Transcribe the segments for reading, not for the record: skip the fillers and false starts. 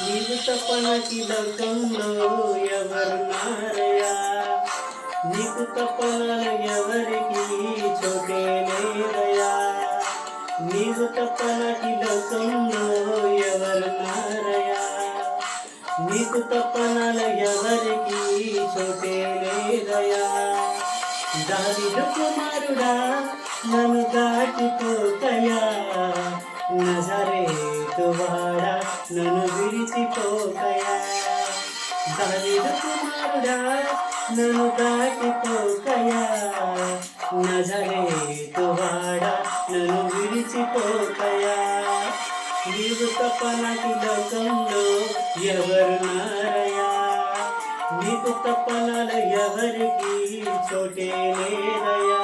నీవు తప్ప నాకు ఈ లోకంలో ఎవరున్నారయ్యా? నీకు తప్ప నాలో ఎవరికి చోటే లేదయ్యా. నీవు తప్ప నాకు ఈ లోకంలో ఎవరున్నారయ్యా? నీకు తప్ప నాలో ఎవరికి చోటే లేదయ్యా. దావీదు కుమారుడా నన్ను దాటిపోకయా, నజరేతు వాడా నన్ను విడిచిపోకయా. దావీదు కుమారుడా నన్ను దాటిపోకయా, నజరేతు వాడా నన్ను విడిచిపోకయా. నీవు తప్ప నాకు లోకంలో ఎవరున్నారయ్యా? నీకు తప్ప నాలో ఎవరికి చోటే లేదయ్యా.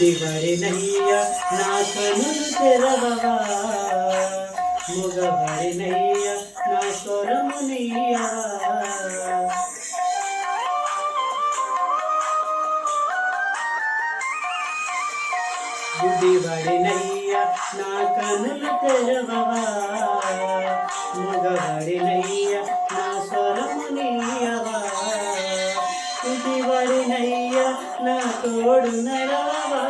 గుడ్డివాడినయ్యా నా కనులు తెరవవా, మగవాడినయ్యా నా స్వరమునియ్యా. గుడ్డివాడినయ్యా నా కనులు తెరవవా, మగవాడినయ్యా నా స్వరమునియ్యవా. కుంటివాడినయ్యా నా తోడు నడవవా,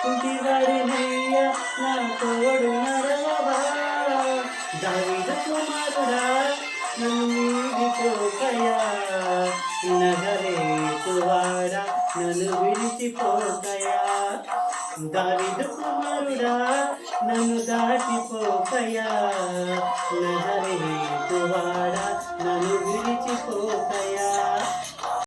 కుంటివాడినయ్యా నా తోడు నడవవా. దావీదు కుమారుడా నన్ను విడిచిపోకయా, నజరేతు వాడా నన్ను విడిచిపోకయా. దావీదు కుమారుడా నన్ను దాటిపోకయా, నజరేతు వాడా నన్ను విడిచిపోకయా.